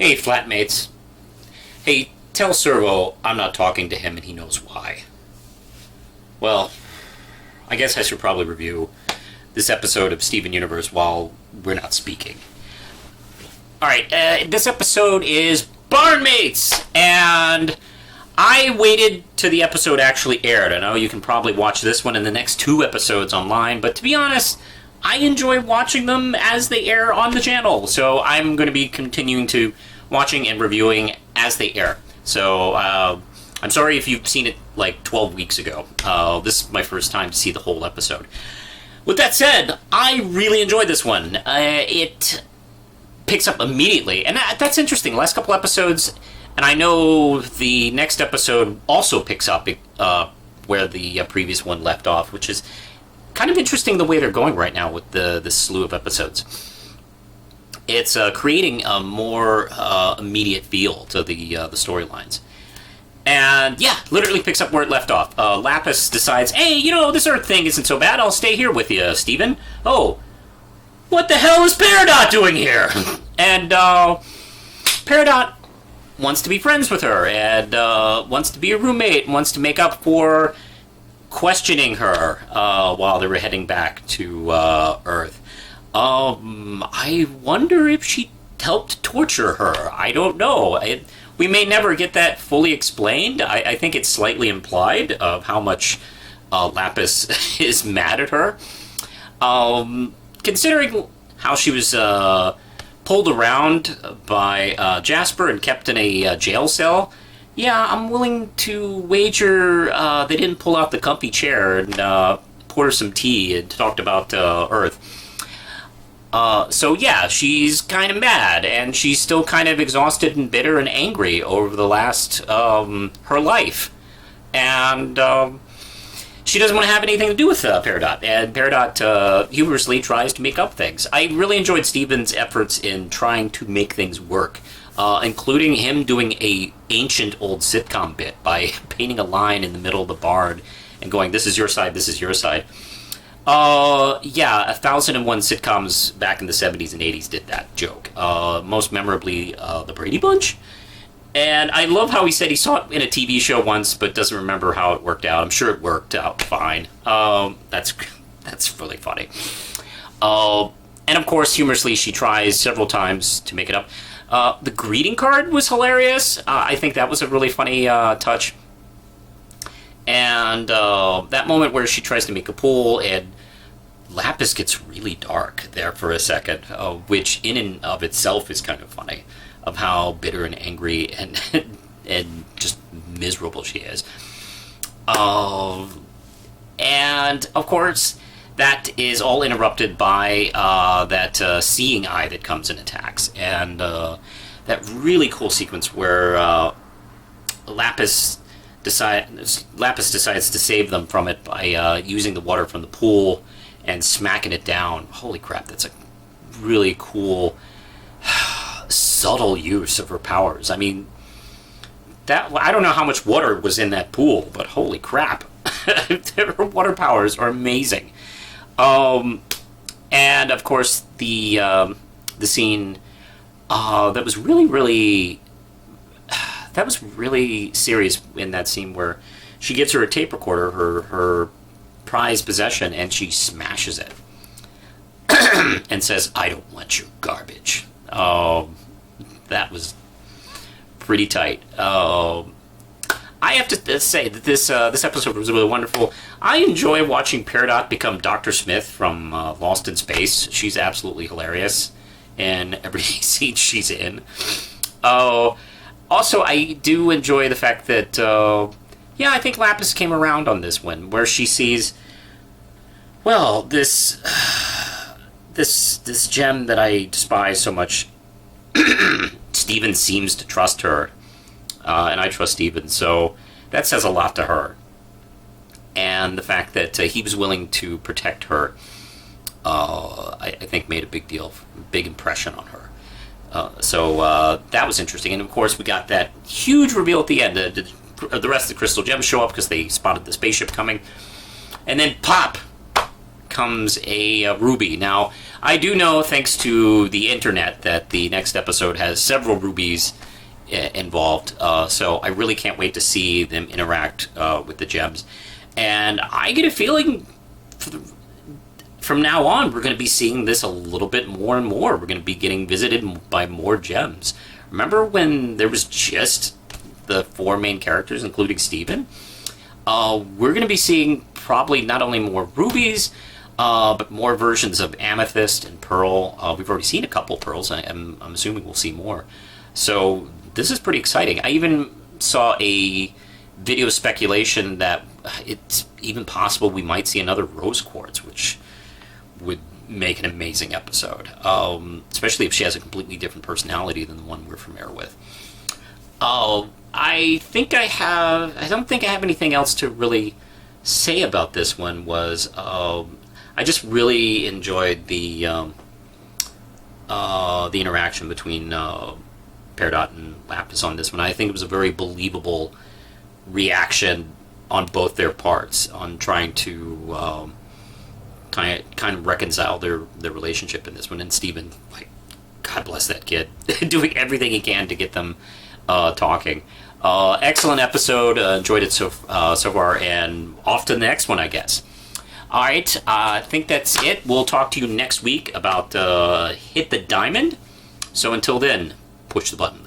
Hey, flatmates. Hey, tell Servo I'm not talking to him and he knows why. Well, I guess I should probably review this episode of Steven Universe while we're not speaking. Alright, this episode is Barnmates! And I waited till the episode actually aired. I know you can probably watch this one and the next two episodes online, but to be honest, I enjoy watching them as they air on the channel. So I'm going to be continuing to watching and reviewing as they air. So I'm sorry if you've seen it like 12 weeks ago. This is my first time to see the whole episode. With that said, I really enjoyed this one. It picks up immediately, and that's interesting. The last couple episodes, and I know the next episode also picks up where the previous one left off, which is kind of interesting the way they're going right now with this slew of episodes. It's creating a more immediate feel to the storylines. And yeah, literally picks up where it left off. Lapis decides, hey, this Earth thing isn't so bad. I'll stay here with you, Steven. Oh, what the hell is Peridot doing here? And Peridot wants to be friends with her and wants to be a roommate, wants to make up for questioning her while they were heading back to Earth. I wonder if she helped torture her. I don't know. We may never get that fully explained. I think it's slightly implied of how much Lapis is mad at her. Considering how she was pulled around by Jasper and kept in a jail cell, yeah, I'm willing to wager they didn't pull out the comfy chair and pour her some tea and talked about Earth. So yeah, she's kind of mad, and she's still kind of exhausted and bitter and angry over the last, her life. And she doesn't want to have anything to do with Peridot, and Peridot humorously tries to make up things. I really enjoyed Steven's efforts in trying to make things work, including him doing a ancient old sitcom bit by painting a line in the middle of the barn and going, this is your side, this is your side. Yeah, 1001 sitcoms back in the 70s and 80s did that joke. Most memorably, The Brady Bunch. And I love how he said he saw it in a TV show once, but doesn't remember how it worked out. I'm sure it worked out fine. That's really funny. And of course, humorously, she tries several times to make it up. The greeting card was hilarious. I think that was a really funny touch. And that moment where she tries to make a pool and Lapis gets really dark there for a second, which in and of itself is kind of funny, of how bitter and angry and and just miserable she is. And of course, that is all interrupted by that seeing eye that comes and attacks, and that really cool sequence where Lapis decides to save them from it by using the water from the pool and smacking it down. Holy crap, that's a really cool, subtle use of her powers. I mean, I don't know how much water was in that pool, but holy crap. Her water powers are amazing. And of course, the scene that was really serious in that scene where she gives her a tape recorder, her prized possession, and she smashes it and says, I don't want your garbage. That was pretty tight. I have to say that this episode was really wonderful. I enjoy watching Peridot become Dr. Smith from Lost in Space. She's absolutely hilarious in every scene she's in. Also, I do enjoy the fact that, I think Lapis came around on this one, where she sees, well, this gem that I despise so much. Steven seems to trust her, and I trust Steven, so that says a lot to her. And the fact that he was willing to protect her, I think made a big impression on her. So that was interesting. And of course, we got that huge reveal at the end. The rest of the crystal gems show up because they spotted the spaceship coming. And then pop comes a ruby. Now, I do know, thanks to the internet, that the next episode has several rubies involved. So I really can't wait to see them interact with the gems. And I get a feeling from now on we're going to be seeing this a little bit more and more. We're going to be getting visited by more gems. Remember when there was just the 4 main characters, including Steven? We're going to be seeing probably not only more rubies, but more versions of amethyst and pearl. We've already seen a couple pearls. I'm assuming we'll see more. So this is pretty exciting. I even saw a video speculation that it's even possible we might see another rose quartz, which would make an amazing episode, especially if she has a completely different personality than the one we're familiar with. I don't think I have anything else to really say about this one. I just really enjoyed the interaction between Peridot and Lapis on this one. I think it was a very believable reaction on both their parts on trying to kind of reconcile their relationship in this one. And Steven, like, God bless that kid, doing everything he can to get them talking. Excellent episode. Enjoyed it so far, and off to the next one, I guess. All right, I think that's it. We'll talk to you next week about Hit the Diamond. So until then, push the button.